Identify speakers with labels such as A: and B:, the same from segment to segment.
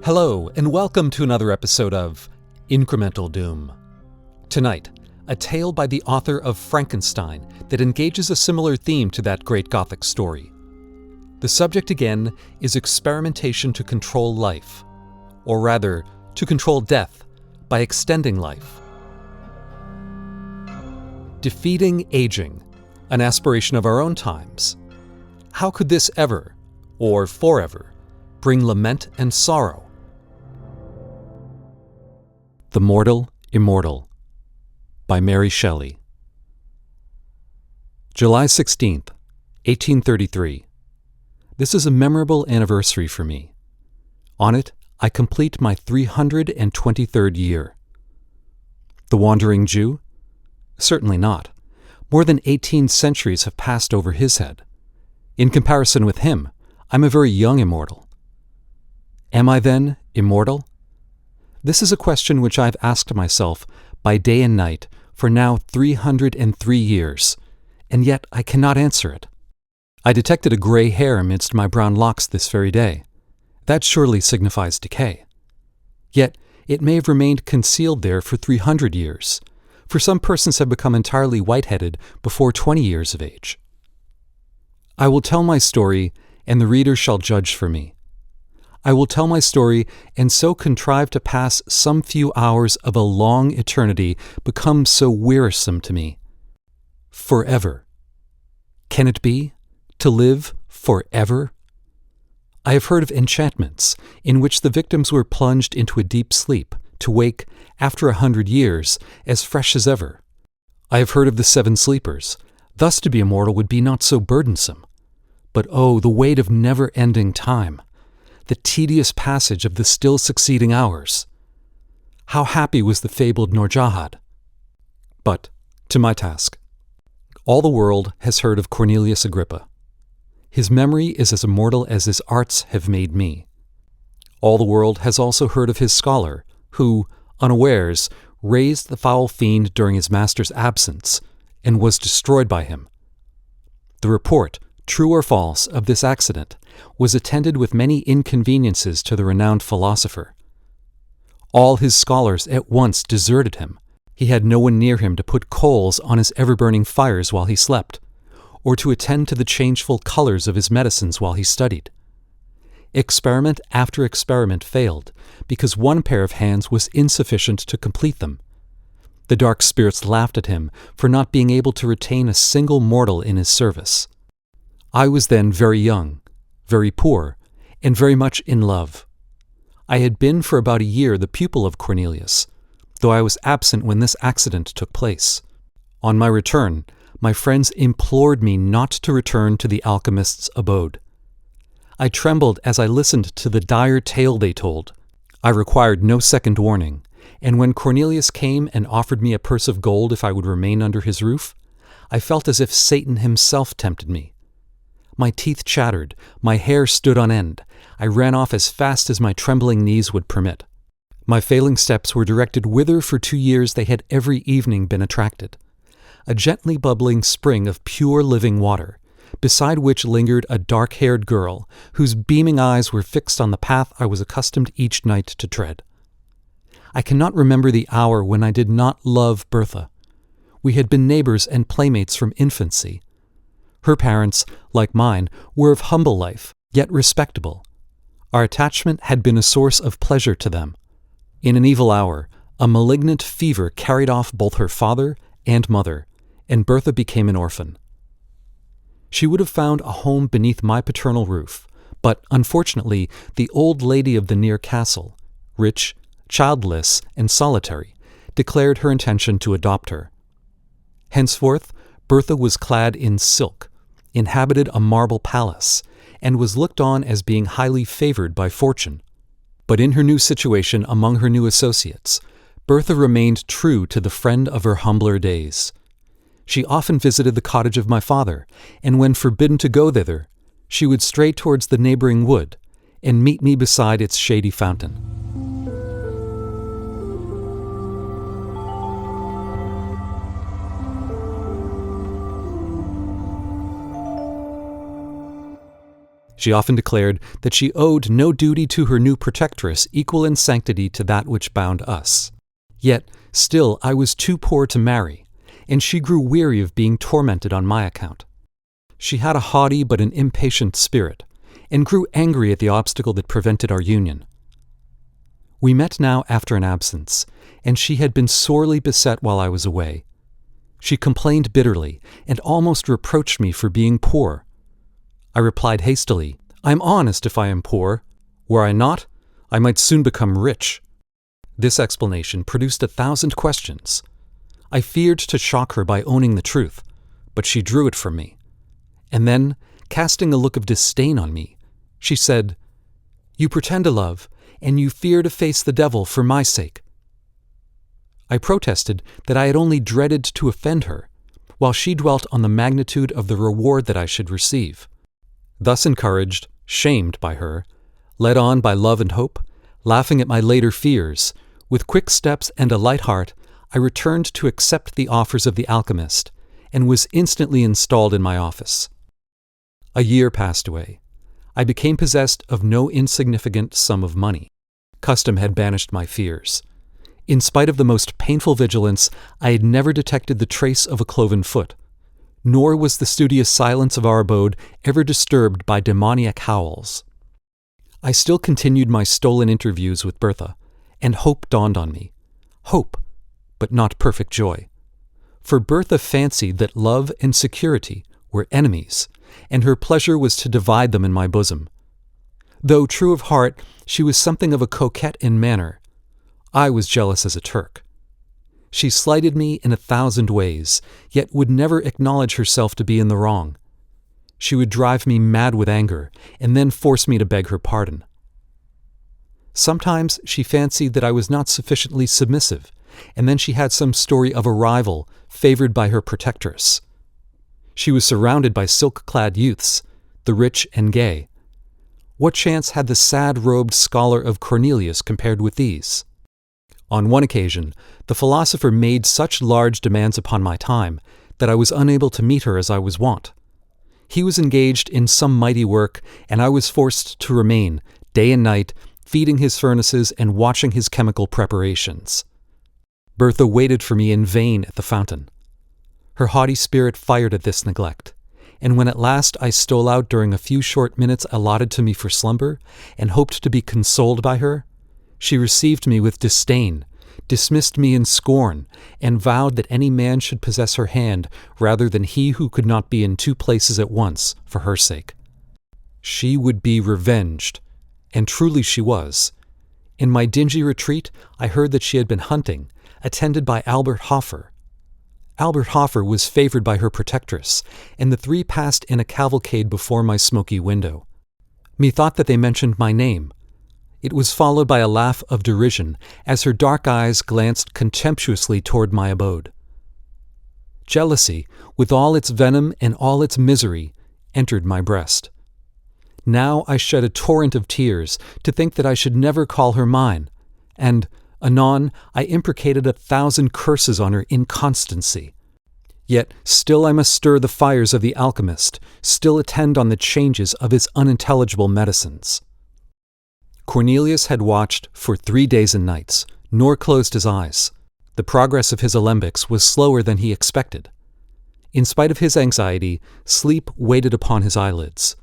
A: Hello, and welcome to another episode of Incremental Doom. Tonight, a tale by the author of Frankenstein that engages a similar theme to that great Gothic story. The subject again is experimentation to control life, or rather, to control death by extending life. Defeating aging, an aspiration of our own times. How could this ever, or forever, bring lament and sorrow? The Mortal Immortal by Mary Shelley. July 16th, 1833. This is a memorable anniversary for me. On it, I complete my 323rd year. The Wandering Jew? Certainly not. More than 18 centuries have passed over his head. In comparison with him, I'm a very young immortal. Am I then immortal? This is a question which I've asked myself by day and night for now 303 years, and yet I cannot answer it. I detected a gray hair amidst my brown locks this very day. That surely signifies decay. Yet it may have remained concealed there for 300 years, for some persons have become entirely white-headed before 20 years of age. I will tell my story, and the reader shall judge for me. I will tell my story and so contrive to pass some few hours of a long eternity become so wearisome to me. Forever. Can it be? To live forever? I have heard of enchantments in which the victims were plunged into a deep sleep to wake, after 100 years, as fresh as ever. I have heard of the 7 sleepers. Thus to be immortal would be not so burdensome. But oh, the weight of never-ending time! The tedious passage of the still succeeding hours. How happy was the fabled Nourjahad! But, to my task. All the world has heard of Cornelius Agrippa. His memory is as immortal as his arts have made me. All the world has also heard of his scholar, who, unawares, raised the foul fiend during his master's absence, and was destroyed by him. The report, true or false, of this accident was attended with many inconveniences to the renowned philosopher. All his scholars at once deserted him. He had no one near him to put coals on his ever-burning fires while he slept, or to attend to the changeful colors of his medicines while he studied. Experiment after experiment failed, because one pair of hands was insufficient to complete them. The dark spirits laughed at him for not being able to retain a single mortal in his service. I was then very young, very poor, and very much in love. I had been for about a year the pupil of Cornelius, though I was absent when this accident took place. On my return, my friends implored me not to return to the alchemist's abode. I trembled as I listened to the dire tale they told. I required no second warning, and when Cornelius came and offered me a purse of gold if I would remain under his roof, I felt as if Satan himself tempted me. My teeth chattered, my hair stood on end. I ran off as fast as my trembling knees would permit. My failing steps were directed whither for 2 years they had every evening been attracted. A gently bubbling spring of pure living water, beside which lingered a dark-haired girl whose beaming eyes were fixed on the path I was accustomed each night to tread. I cannot remember the hour when I did not love Bertha. We had been neighbors and playmates from infancy. Her parents, like mine, were of humble life, yet respectable. Our attachment had been a source of pleasure to them. In an evil hour, a malignant fever carried off both her father and mother, and Bertha became an orphan. She would have found a home beneath my paternal roof, but unfortunately the old lady of the near castle, rich, childless, and solitary, declared her intention to adopt her. Henceforth, Bertha was clad in silk, inhabited a marble palace, and was looked on as being highly favored by fortune. But in her new situation among her new associates, Bertha remained true to the friend of her humbler days. She often visited the cottage of my father, and when forbidden to go thither, she would stray towards the neighboring wood, and meet me beside its shady fountain. She often declared that she owed no duty to her new protectress equal in sanctity to that which bound us. Yet, still I was too poor to marry, and she grew weary of being tormented on my account. She had a haughty but an impatient spirit, and grew angry at the obstacle that prevented our union. We met now after an absence, and she had been sorely beset while I was away. She complained bitterly, and almost reproached me for being poor. I replied hastily, "I am honest if I am poor. Were I not, I might soon become rich." This explanation produced 1,000 questions. I feared to shock her by owning the truth, but she drew it from me. And then, casting a look of disdain on me, she said, "You pretend to love, and you fear to face the devil for my sake." I protested that I had only dreaded to offend her, while she dwelt on the magnitude of the reward that I should receive. Thus encouraged, shamed by her, led on by love and hope, laughing at my later fears, with quick steps and a light heart, I returned to accept the offers of the alchemist, and was instantly installed in my office. A year passed away. I became possessed of no insignificant sum of money. Custom had banished my fears. In spite of the most painful vigilance, I had never detected the trace of a cloven foot, nor was the studious silence of our abode ever disturbed by demoniac howls. I still continued my stolen interviews with Bertha, and hope dawned on me. Hope, but not perfect joy. For Bertha fancied that love and security were enemies, and her pleasure was to divide them in my bosom. Though true of heart, she was something of a coquette in manner. I was jealous as a Turk. She slighted me in 1,000 ways, yet would never acknowledge herself to be in the wrong. She would drive me mad with anger, and then force me to beg her pardon. Sometimes she fancied that I was not sufficiently submissive, and then she had some story of a rival favored by her protectress. She was surrounded by silk-clad youths, the rich and gay. What chance had the sad-robed scholar of Cornelius compared with these? On one occasion, the philosopher made such large demands upon my time that I was unable to meet her as I was wont. He was engaged in some mighty work, and I was forced to remain, day and night, feeding his furnaces and watching his chemical preparations. Bertha waited for me in vain at the fountain. Her haughty spirit fired at this neglect, and when at last I stole out during a few short minutes allotted to me for slumber, and hoped to be consoled by her, she received me with disdain, dismissed me in scorn, and vowed that any man should possess her hand rather than he who could not be in 2 places at once for her sake. She would be revenged, and truly she was. In my dingy retreat, I heard that she had been hunting, attended by Albert Hoffer. Albert Hoffer was favored by her protectress, and the 3 passed in a cavalcade before my smoky window. Methought that they mentioned my name. It was followed by a laugh of derision as her dark eyes glanced contemptuously toward my abode. Jealousy, with all its venom and all its misery, entered my breast. Now I shed a torrent of tears to think that I should never call her mine, and, anon, I imprecated 1,000 curses on her inconstancy. Yet still I must stir the fires of the alchemist, still attend on the changes of his unintelligible medicines. Cornelius had watched for 3 days and nights, nor closed his eyes. The progress of his alembics was slower than he expected. In spite of his anxiety, sleep waited upon his eyelids.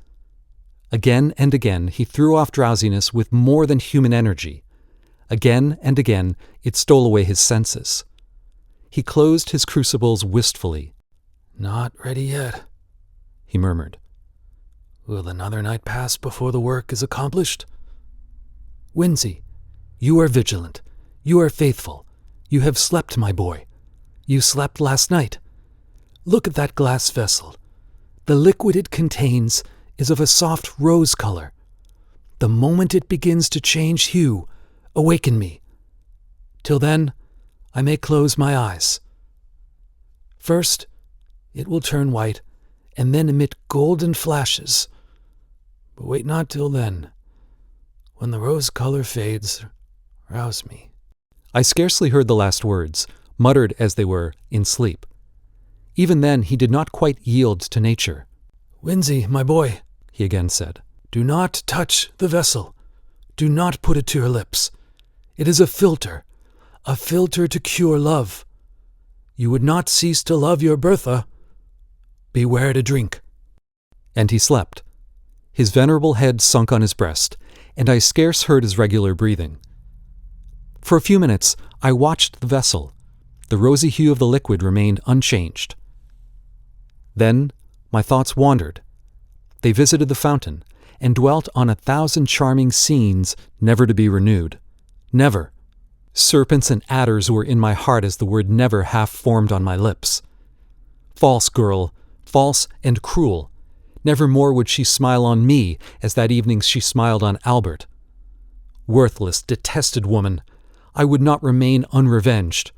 A: Again and again he threw off drowsiness with more than human energy. Again and again it stole away his senses. He closed his crucibles wistfully. "Not ready yet," he murmured. "Will another night pass before the work is accomplished? Winsey, you are vigilant. You are faithful. You have slept, my boy. You slept last night. Look at that glass vessel. The liquid it contains is of a soft rose color. The moment it begins to change hue, awaken me. Till then, I may close my eyes. First, it will turn white, and then emit golden flashes. But wait not till then. When the rose color fades, rouse me." I scarcely heard the last words, muttered as they were, in sleep. Even then he did not quite yield to nature. "Winsey, my boy," he again said, "Do not touch the vessel. Do not put it to your lips. It is a filter to cure love. You would not cease to love your Bertha. Beware to drink." And he slept. His venerable head sunk on his breast, and I scarce heard his regular breathing. For a few minutes I watched the vessel. The rosy hue of the liquid remained unchanged. Then my thoughts wandered. They visited the fountain, and dwelt on 1,000 charming scenes never to be renewed. Never. Serpents and adders were in my heart as the word never half formed on my lips. False girl, false and cruel. Never more would she smile on me as that evening she smiled on Albert. Worthless, detested woman. I would not remain unrevenged.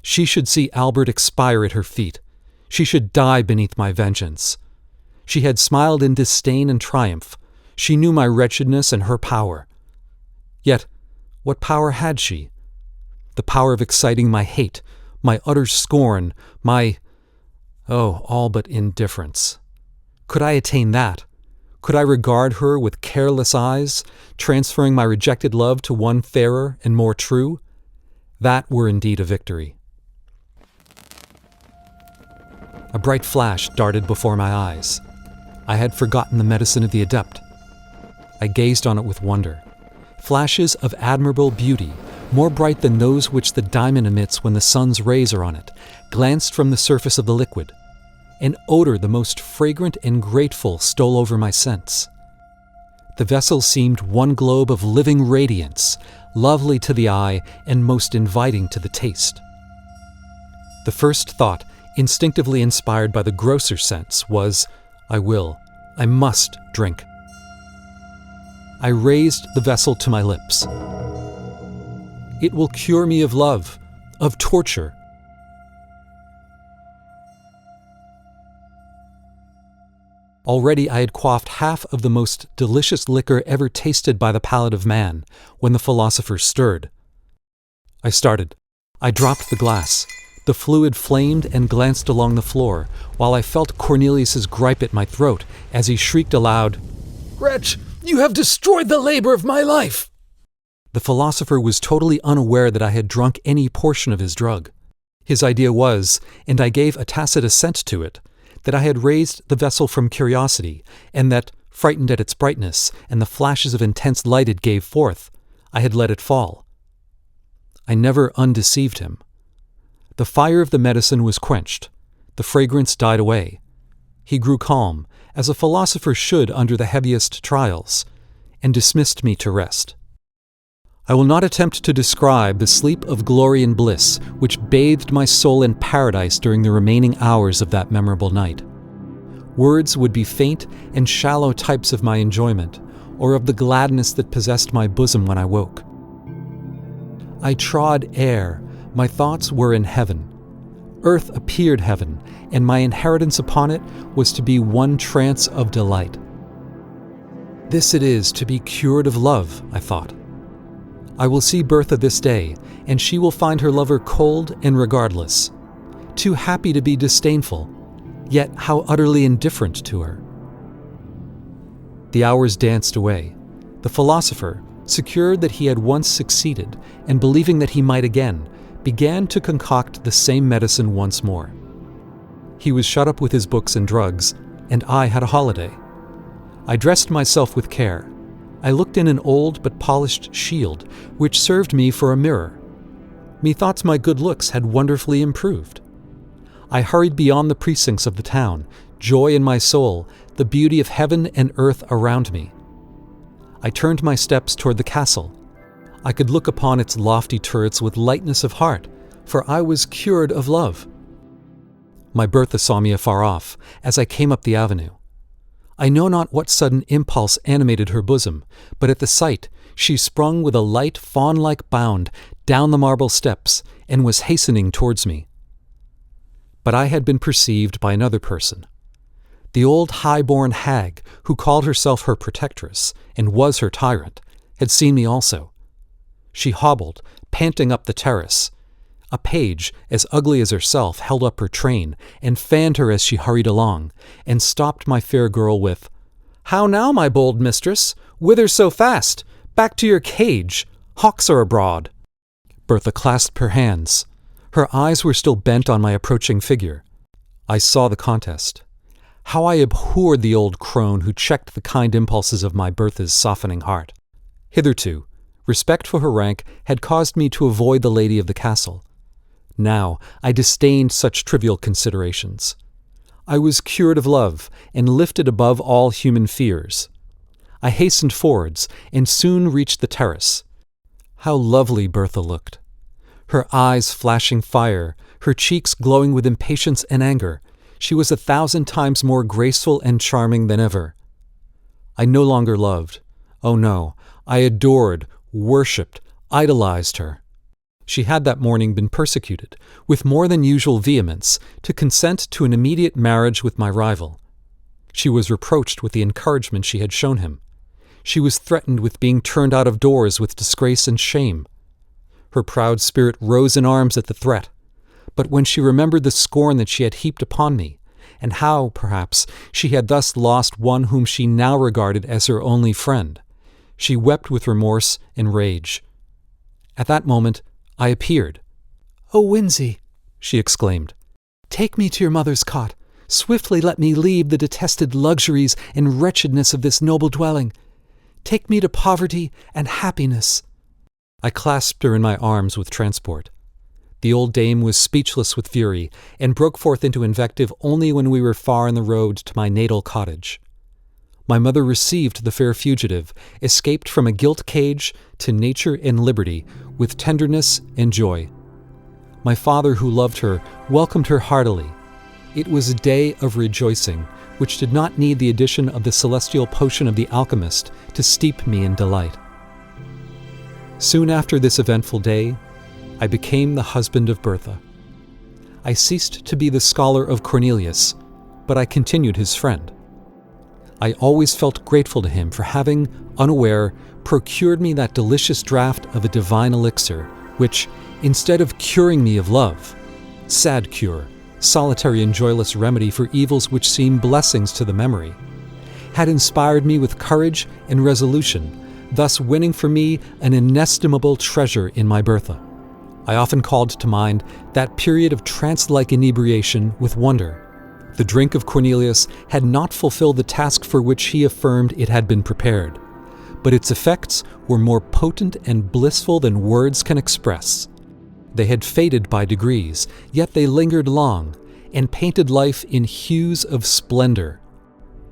A: She should see Albert expire at her feet. She should die beneath my vengeance. She had smiled in disdain and triumph. She knew my wretchedness and her power. Yet, what power had she? The power of exciting my hate, my utter scorn, all but indifference. Could I attain that? Could I regard her with careless eyes, transferring my rejected love to one fairer and more true? That were indeed a victory. A bright flash darted before my eyes. I had forgotten the medicine of the adept. I gazed on it with wonder. Flashes of admirable beauty, more bright than those which the diamond emits when the sun's rays are on it, glanced from the surface of the liquid. An odor the most fragrant and grateful stole over my sense. The vessel seemed one globe of living radiance, lovely to the eye and most inviting to the taste. The first thought, instinctively inspired by the grosser sense, was, I must drink. I raised the vessel to my lips. It will cure me of love, of torture. Already I had quaffed half of the most delicious liquor ever tasted by the palate of man, when the philosopher stirred. I started. I dropped the glass. The fluid flamed and glanced along the floor, while I felt Cornelius's gripe at my throat as he shrieked aloud, "Wretch, you have destroyed the labor of my life!" The philosopher was totally unaware that I had drunk any portion of his drug. His idea was, and I gave a tacit assent to it, that I had raised the vessel from curiosity, and that, frightened at its brightness and the flashes of intense light it gave forth, I had let it fall. I never undeceived him. The fire of the medicine was quenched. The fragrance died away. He grew calm, as a philosopher should under the heaviest trials, and dismissed me to rest. I will not attempt to describe the sleep of glory and bliss which bathed my soul in paradise during the remaining hours of that memorable night. Words would be faint and shallow types of my enjoyment, or of the gladness that possessed my bosom when I woke. I trod air, my thoughts were in heaven. Earth appeared heaven, and my inheritance upon it was to be one trance of delight. This it is to be cured of love, I thought. I will see Bertha this day, and she will find her lover cold and regardless, too happy to be disdainful, yet how utterly indifferent to her. The hours danced away. The philosopher, secured that he had once succeeded, and believing that he might again, began to concoct the same medicine once more. He was shut up with his books and drugs, and I had a holiday. I dressed myself with care. I looked in an old but polished shield, which served me for a mirror. Methought my good looks had wonderfully improved. I hurried beyond the precincts of the town, joy in my soul, the beauty of heaven and earth around me. I turned my steps toward the castle. I could look upon its lofty turrets with lightness of heart, for I was cured of love. My Bertha saw me afar off, as I came up the avenue. I know not what sudden impulse animated her bosom, but at the sight she sprung with a light fawn-like bound down the marble steps, and was hastening towards me. But I had been perceived by another person. The old high-born hag, who called herself her protectress, and was her tyrant, had seen me also. She hobbled, panting up the terrace. A page, as ugly as herself, held up her train, and fanned her as she hurried along, and stopped my fair girl with, "How now, my bold mistress? Whither so fast? Back to your cage. Hawks are abroad." Bertha clasped her hands. Her eyes were still bent on my approaching figure. I saw the contest. How I abhorred the old crone who checked the kind impulses of my Bertha's softening heart. Hitherto, respect for her rank had caused me to avoid the lady of the castle. Now I disdained such trivial considerations. I was cured of love and lifted above all human fears. I hastened forwards and soon reached the terrace. How lovely Bertha looked! Her eyes flashing fire, her cheeks glowing with impatience and anger, she was 1,000 times more graceful and charming than ever. I no longer loved. Oh no, I adored, worshipped, idolized her. She had that morning been persecuted, with more than usual vehemence, to consent to an immediate marriage with my rival. She was reproached with the encouragement she had shown him. She was threatened with being turned out of doors with disgrace and shame. Her proud spirit rose in arms at the threat, but when she remembered the scorn that she had heaped upon me, and how, perhaps, she had thus lost one whom she now regarded as her only friend, she wept with remorse and rage. At that moment, I appeared. "Oh, Winzy," she exclaimed, "take me to your mother's cot. Swiftly let me leave the detested luxuries and wretchedness of this noble dwelling. Take me to poverty and happiness." I clasped her in my arms with transport. The old dame was speechless with fury, and broke forth into invective only when we were far on the road to my natal cottage. My mother received the fair fugitive, escaped from a gilt cage to nature and liberty, with tenderness and joy. My father, who loved her, welcomed her heartily. It was a day of rejoicing, which did not need the addition of the celestial potion of the alchemist to steep me in delight. Soon after this eventful day, I became the husband of Bertha. I ceased to be the scholar of Cornelius, but I continued his friend. I always felt grateful to him for having, unaware, procured me that delicious draught of a divine elixir, which, instead of curing me of love, sad cure, solitary and joyless remedy for evils which seem blessings to the memory, had inspired me with courage and resolution, thus winning for me an inestimable treasure in my Bertha. I often called to mind that period of trance-like inebriation with wonder. The drink of Cornelius had not fulfilled the task for which he affirmed it had been prepared, but its effects were more potent and blissful than words can express. They had faded by degrees, yet they lingered long, and painted life in hues of splendor.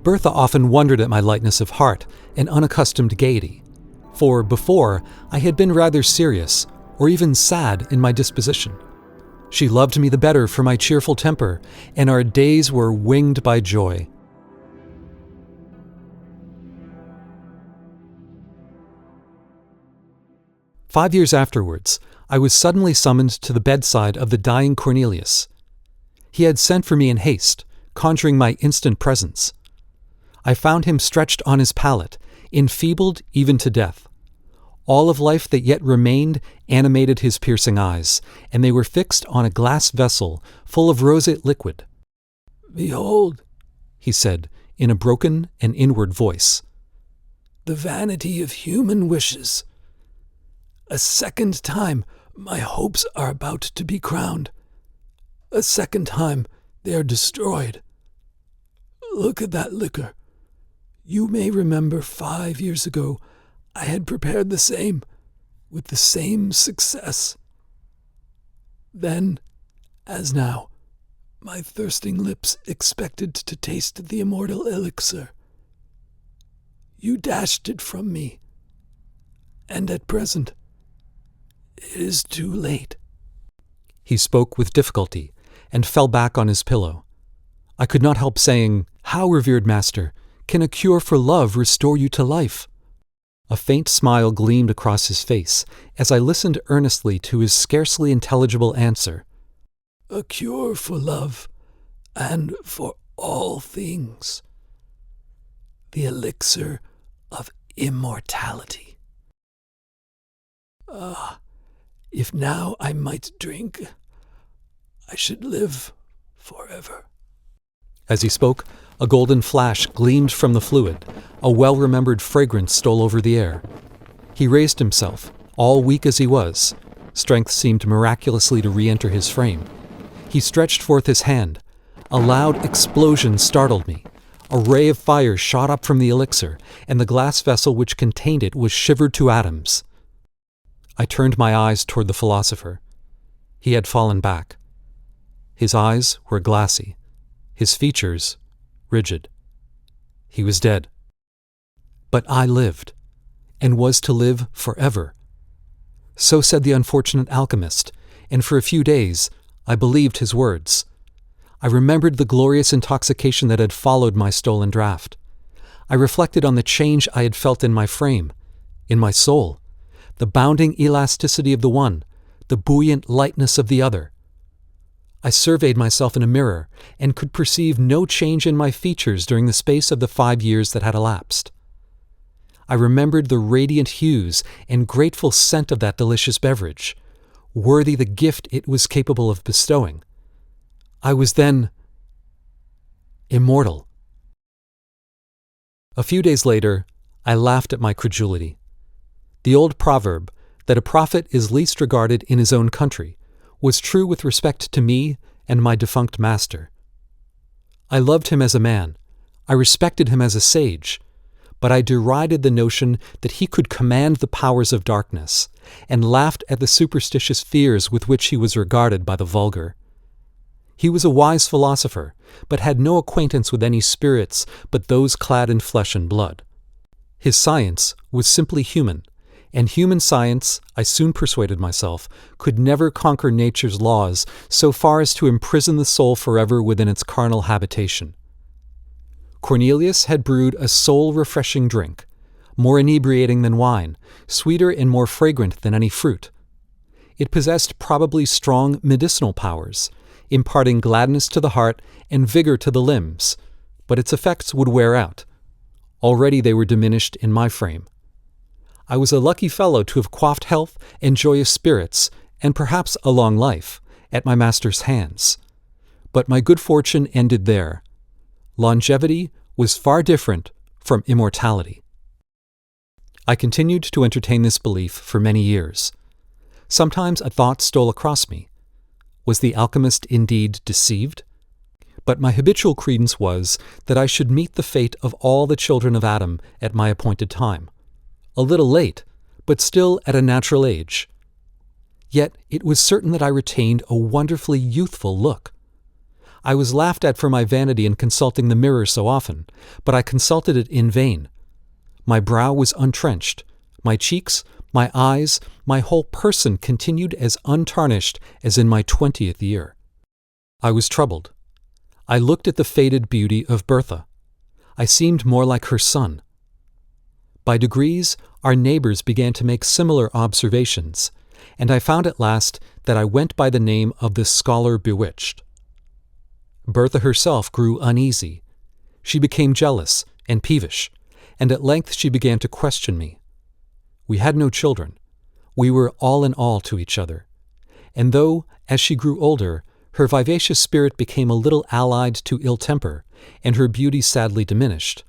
A: Bertha often wondered at my lightness of heart and unaccustomed gaiety, for before I had been rather serious, or even sad in my disposition. She loved me the better for my cheerful temper, and our days were winged by joy. "5 years afterwards, I was suddenly summoned to the bedside of the dying Cornelius. He had sent for me in haste, conjuring my instant presence. I found him stretched on his pallet, enfeebled even to death. All of life that yet remained animated his piercing eyes, and they were fixed on a glass vessel full of roseate liquid. "Behold," he said, in a broken and inward voice, "the vanity of human wishes. A second time my hopes are about to be crowned. A second time they are destroyed. Look at that liquor. You may remember 5 years ago I had prepared the same, with the same success. Then, as now, my thirsting lips expected to taste the immortal elixir. You dashed it from me, and at present it is too late." He spoke with difficulty, and fell back on his pillow. I could not help saying, "How, revered master, can a cure for love restore you to life?" A faint smile gleamed across his face as I listened earnestly to his scarcely intelligible answer. "A cure for love, and for all things. The elixir of immortality. Ah, if now I might drink, I should live forever." As he spoke, A golden flash gleamed from the fluid. A well-remembered fragrance stole over the air. He raised himself, all weak as he was. Strength seemed miraculously to re-enter his frame. He stretched forth his hand. A loud explosion startled me. A ray of fire shot up from the elixir, and the glass vessel which contained it was shivered to atoms. I turned my eyes toward the philosopher. He had fallen back. His eyes were glassy, his features rigid. He was dead. But I lived, and was to live forever. So said the unfortunate alchemist, and for a few days I believed his words. I remembered the glorious intoxication that had followed my stolen draught. I reflected on the change I had felt in my frame, in my soul, the bounding elasticity of the one, the buoyant lightness of the other. I surveyed myself in a mirror and could perceive no change in my features during the space of the 5 years that had elapsed. I remembered the radiant hues and grateful scent of that delicious beverage, worthy the gift it was capable of bestowing. I was then immortal. A few days later, I laughed at my credulity. The old proverb that a prophet is least regarded in his own country was true with respect to me and my defunct master. I loved him as a man, I respected him as a sage, but I derided the notion that he could command the powers of darkness, and laughed at the superstitious fears with which he was regarded by the vulgar. He was a wise philosopher, but had no acquaintance with any spirits but those clad in flesh and blood. His science was simply human, and human science, I soon persuaded myself, could never conquer nature's laws so far as to imprison the soul forever within its carnal habitation. Cornelius had brewed a soul-refreshing drink, more inebriating than wine, sweeter and more fragrant than any fruit. It possessed probably strong medicinal powers, imparting gladness to the heart and vigor to the limbs, but its effects would wear out. Already they were diminished in my frame. I was a lucky fellow to have quaffed health and joyous spirits, and perhaps a long life, at my master's hands. But my good fortune ended there. Longevity was far different from immortality. I continued to entertain this belief for many years. Sometimes a thought stole across me. Was the alchemist indeed deceived? But my habitual credence was that I should meet the fate of all the children of Adam at my appointed time. A little late, but still at a natural age. Yet it was certain that I retained a wonderfully youthful look. I was laughed at for my vanity in consulting the mirror so often, but I consulted it in vain. My brow was untrenched, my cheeks, my eyes, my whole person continued as untarnished as in my 20th year. I was troubled. I looked at the faded beauty of Bertha. I seemed more like her son. By degrees, our neighbors began to make similar observations, and I found at last that I went by the name of the scholar bewitched. Bertha herself grew uneasy. She became jealous and peevish, and at length she began to question me. We had no children. We were all in all to each other. And though, as she grew older, her vivacious spirit became a little allied to ill temper, and her beauty sadly diminished,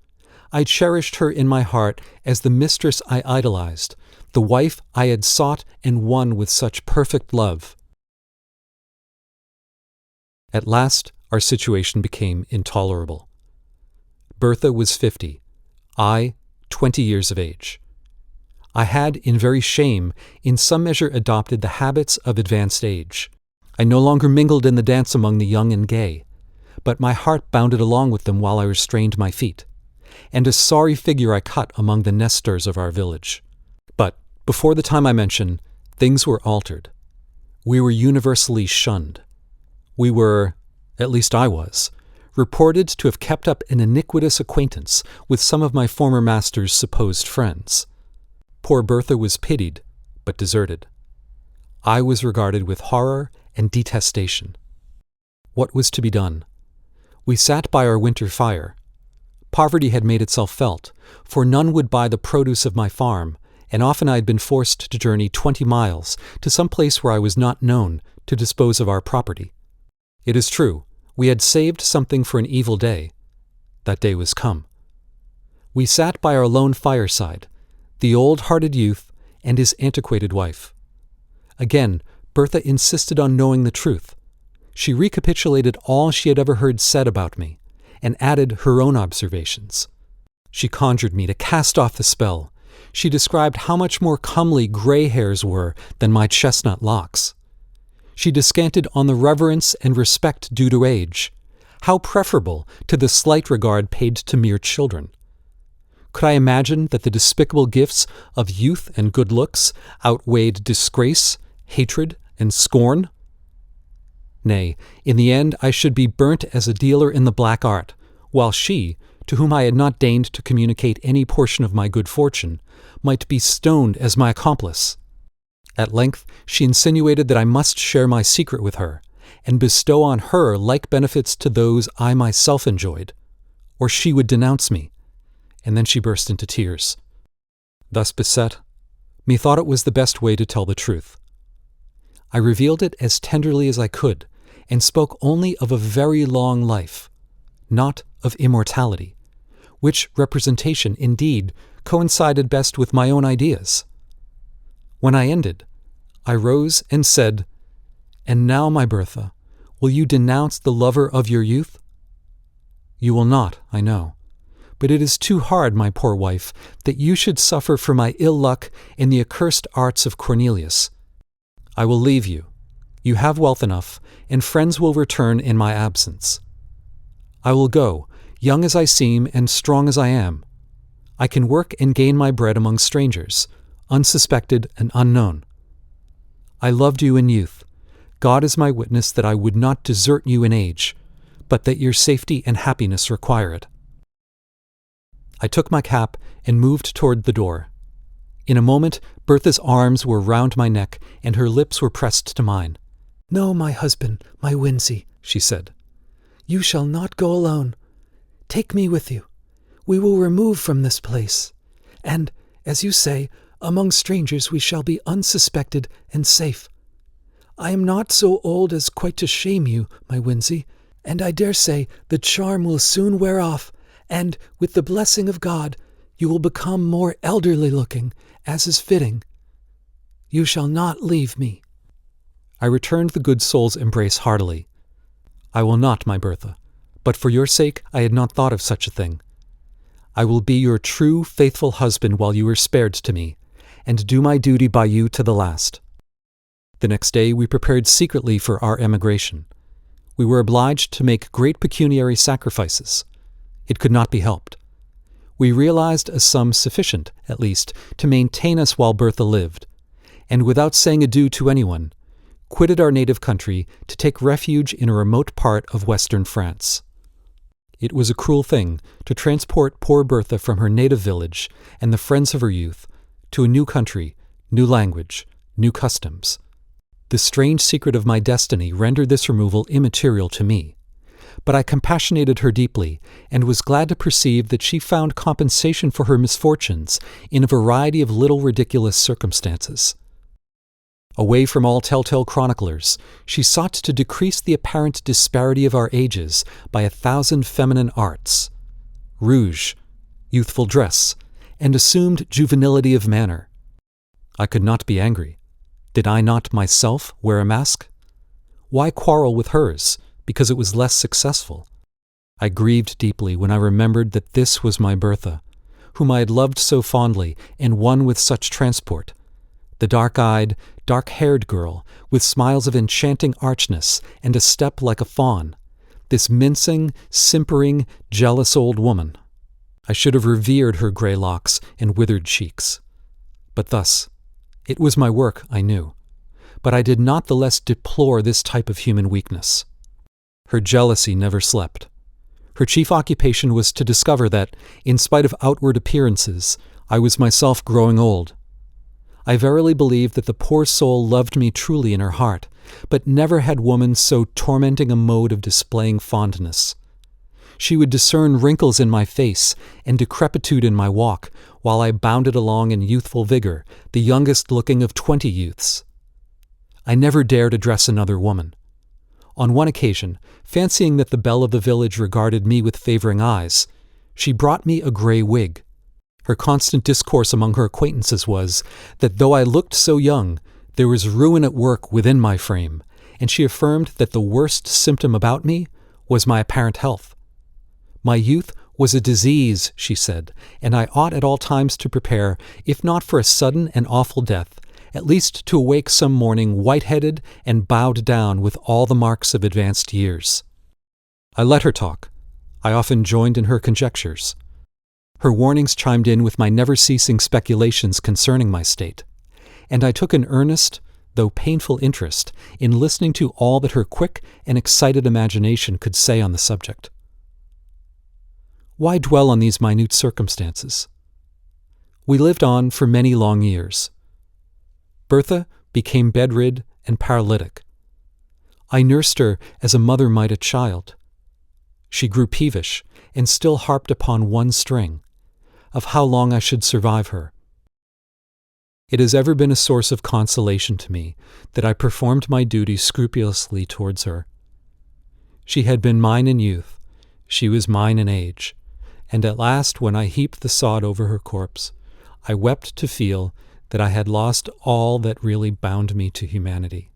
A: I cherished her in my heart as the mistress I idolized, the wife I had sought and won with such perfect love. At last, our situation became intolerable. Bertha was 50, I 20 years of age. I had, in very shame, in some measure adopted the habits of advanced age. I no longer mingled in the dance among the young and gay, but my heart bounded along with them while I restrained my feet, and a sorry figure I cut among the Nestors of our village. But, before the time I mention, things were altered. We were universally shunned. We were, at least I was, reported to have kept up an iniquitous acquaintance with some of my former master's supposed friends. Poor Bertha was pitied, but deserted. I was regarded with horror and detestation. What was to be done? We sat by our winter fire. Poverty had made itself felt, for none would buy the produce of my farm, and often I had been forced to journey 20 miles to some place where I was not known to dispose of our property. It is true, we had saved something for an evil day. That day was come. We sat by our lone fireside, the old-hearted youth and his antiquated wife. Again, Bertha insisted on knowing the truth. She recapitulated all she had ever heard said about me, and added her own observations. She conjured me to cast off the spell. She described how much more comely gray hairs were than my chestnut locks. She descanted on the reverence and respect due to age, how preferable to the slight regard paid to mere children. Could I imagine that the despicable gifts of youth and good looks outweighed disgrace, hatred, and scorn? Nay, in the end I should be burnt as a dealer in the black art, while she, to whom I had not deigned to communicate any portion of my good fortune, might be stoned as my accomplice. At length she insinuated that I must share my secret with her, and bestow on her like benefits to those I myself enjoyed, or she would denounce me, and then she burst into tears. Thus beset, methought it was the best way to tell the truth. I revealed it as tenderly as I could, and spoke only of a very long life, not of immortality, which representation, indeed, coincided best with my own ideas. When I ended, I rose and said, "And now, my Bertha, will you denounce the lover of your youth? You will not, I know, but it is too hard, my poor wife, that you should suffer for my ill luck in the accursed arts of Cornelius. I will leave you. You have wealth enough, and friends will return in my absence. I will go, young as I seem and strong as I am. I can work and gain my bread among strangers, unsuspected and unknown. I loved you in youth. God is my witness that I would not desert you in age, but that your safety and happiness require it." I took my cap and moved toward the door. In a moment, Bertha's arms were round my neck, and her lips were pressed to mine. "No, my husband, my Winzy," she said. "You shall not go alone. Take me with you. We will remove from this place. And, as you say, among strangers we shall be unsuspected and safe. I am not so old as quite to shame you, my Winzy, and I dare say the charm will soon wear off, and, with the blessing of God, you will become more elderly-looking, as is fitting. You shall not leave me." I returned the good soul's embrace heartily. "I will not, my Bertha, but for your sake I had not thought of such a thing. I will be your true, faithful husband while you are spared to me, and do my duty by you to the last." The next day we prepared secretly for our emigration. We were obliged to make great pecuniary sacrifices. It could not be helped. We realized a sum sufficient, at least, to maintain us while Bertha lived, and without saying adieu to anyone, quitted our native country to take refuge in a remote part of western France. It was a cruel thing to transport poor Bertha from her native village and the friends of her youth to a new country, new language, new customs. The strange secret of my destiny rendered this removal immaterial to me, but I compassionated her deeply and was glad to perceive that she found compensation for her misfortunes in a variety of little ridiculous circumstances. Away from all telltale chroniclers, she sought to decrease the apparent disparity of our ages by 1,000 feminine arts: rouge, youthful dress, and assumed juvenility of manner. I could not be angry. Did I not myself wear a mask? Why quarrel with hers, because it was less successful? I grieved deeply when I remembered that this was my Bertha, whom I had loved so fondly and won with such transport, the dark-eyed, dark-haired girl with smiles of enchanting archness and a step like a fawn, this mincing, simpering, jealous old woman. I should have revered her grey locks and withered cheeks. But thus, it was my work, I knew, but I did not the less deplore this type of human weakness. Her jealousy never slept. Her chief occupation was to discover that, in spite of outward appearances, I was myself growing old. I verily believe that the poor soul loved me truly in her heart, but never had woman so tormenting a mode of displaying fondness. She would discern wrinkles in my face and decrepitude in my walk, while I bounded along in youthful vigor, the youngest looking of 20 youths. I never dared address another woman. On one occasion, fancying that the belle of the village regarded me with favoring eyes, She brought me a grey wig. Her constant discourse among her acquaintances was that though I looked so young, there was ruin at work within my frame, and she affirmed that the worst symptom about me was my apparent health. My youth was a disease, she said, and I ought at all times to prepare, if not for a sudden and awful death, at least to awake some morning white-headed and bowed down with all the marks of advanced years. I let her talk. I often joined in her conjectures. Her warnings chimed in with my never-ceasing speculations concerning my state, and I took an earnest, though painful interest in listening to all that her quick and excited imagination could say on the subject. Why dwell on these minute circumstances? We lived on for many long years. Bertha became bedrid and paralytic. I nursed her as a mother might a child. She grew peevish and still harped upon one string, of how long I should survive her. It has ever been a source of consolation to me that I performed my duty scrupulously towards her. She had been mine in youth, she was mine in age, and at last when I heaped the sod over her corpse, I wept to feel that I had lost all that really bound me to humanity.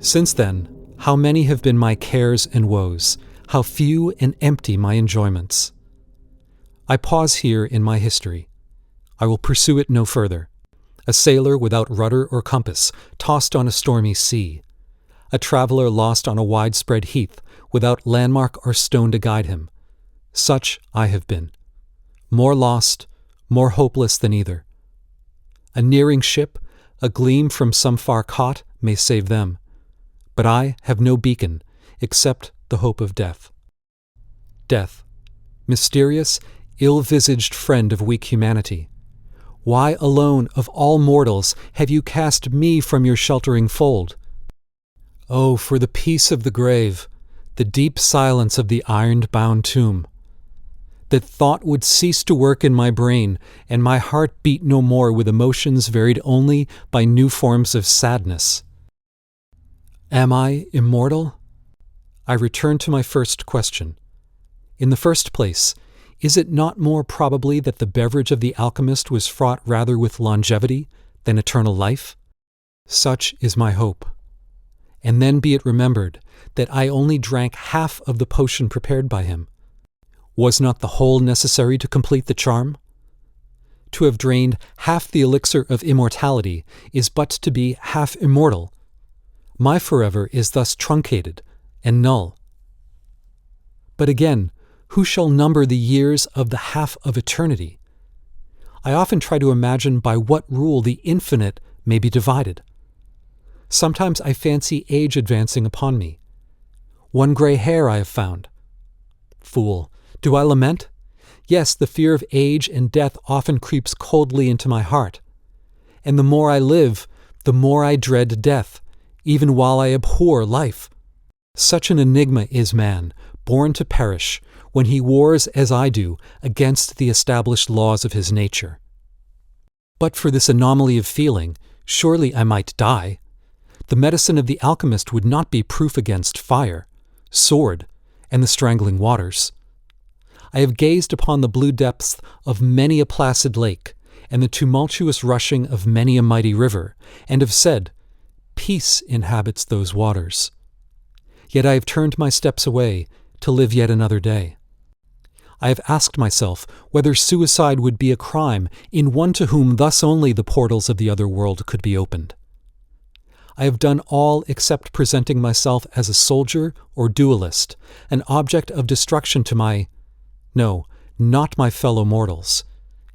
A: Since then, how many have been my cares and woes, how few and empty my enjoyments. I pause here in my history. I will pursue it no further. A sailor without rudder or compass, tossed on a stormy sea. A traveler lost on a widespread heath, without landmark or stone to guide him. Such I have been. More lost, more hopeless than either. A nearing ship, a gleam from some far cot, may save them. But I have no beacon, except the hope of death. Death, mysterious, ill-visaged friend of weak humanity. Why alone of all mortals have you cast me from your sheltering fold? Oh, for the peace of the grave, the deep silence of the iron-bound tomb, that thought would cease to work in my brain, and my heart beat no more with emotions varied only by new forms of sadness. Am I immortal? I return to my first question. In the first place, is it not more probably that the beverage of the alchemist was fraught rather with longevity than eternal life? Such is my hope. And then be it remembered that I only drank half of the potion prepared by him. Was not the whole necessary to complete the charm? To have drained half the elixir of immortality is but to be half immortal. My forever is thus truncated and null. But again, who shall number the years of the half of eternity? I often try to imagine by what rule the infinite may be divided. Sometimes I fancy age advancing upon me. One gray hair I have found. Fool, do I lament? Yes, the fear of age and death often creeps coldly into my heart. And the more I live, the more I dread death, even while I abhor life. Such an enigma is man, born to perish, when he wars as I do against the established laws of his nature. But for this anomaly of feeling, surely I might die. The medicine of the alchemist would not be proof against fire, sword, and the strangling waters. I have gazed upon the blue depths of many a placid lake, and the tumultuous rushing of many a mighty river, and have said, Peace inhabits those waters. Yet I have turned my steps away to live yet another day. I have asked myself whether suicide would be a crime in one to whom thus only the portals of the other world could be opened. I have done all except presenting myself as a soldier or duelist, an object of destruction to not my fellow mortals,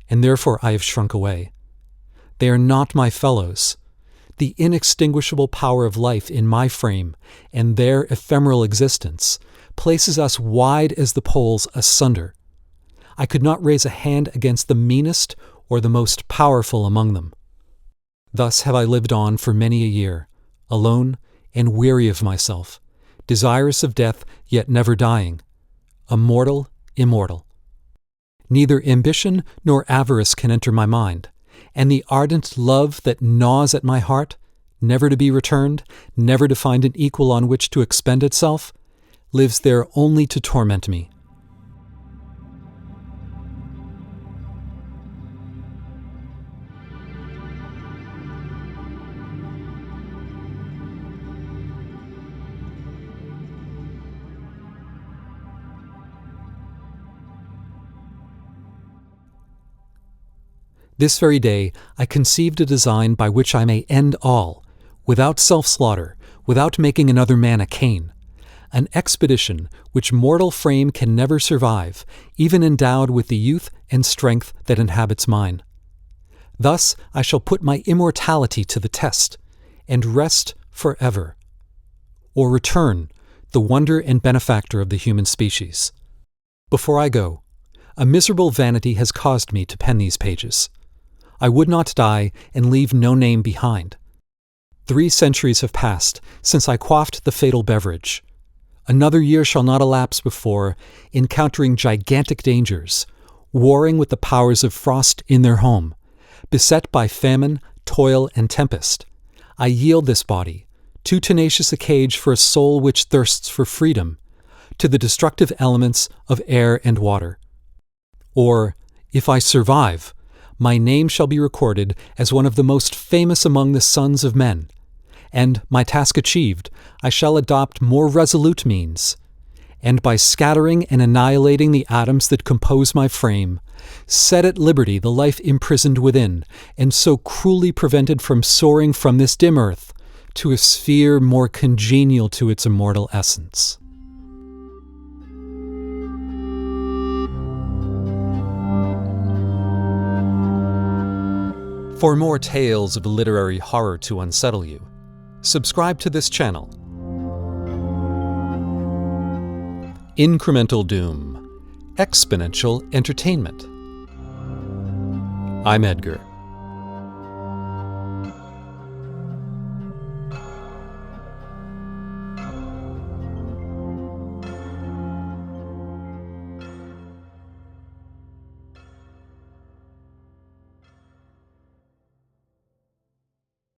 A: and therefore I have shrunk away. They are not my fellows. The inextinguishable power of life in my frame and their ephemeral existence places us wide as the poles asunder. I could not raise a hand against the meanest or the most powerful among them. Thus have I lived on for many a year, alone and weary of myself, desirous of death yet never dying, a mortal immortal. Neither ambition nor avarice can enter my mind, and the ardent love that gnaws at my heart, never to be returned, never to find an equal on which to expend itself, lives there only to torment me. This very day I conceived a design by which I may end all, without self-slaughter, without making another man a Cain, an expedition which mortal frame can never survive, even endowed with the youth and strength that inhabits mine. Thus I shall put my immortality to the test, and rest forever, or return, the wonder and benefactor of the human species. Before I go, a miserable vanity has caused me to pen these pages. I would not die and leave no name behind. 3 centuries have passed since I quaffed the fatal beverage. Another year shall not elapse before, encountering gigantic dangers, warring with the powers of frost in their home, beset by famine, toil, and tempest, I yield this body, too tenacious a cage for a soul which thirsts for freedom, to the destructive elements of air and water. Or, if I survive, my name shall be recorded as one of the most famous among the sons of men, and, my task achieved, I shall adopt more resolute means, and by scattering and annihilating the atoms that compose my frame, set at liberty the life imprisoned within, and so cruelly prevented from soaring from this dim earth to a sphere more congenial to its immortal essence. For more tales of literary horror to unsettle you, subscribe to this channel. Incremental Doom, Exponential Entertainment. I'm Edgar.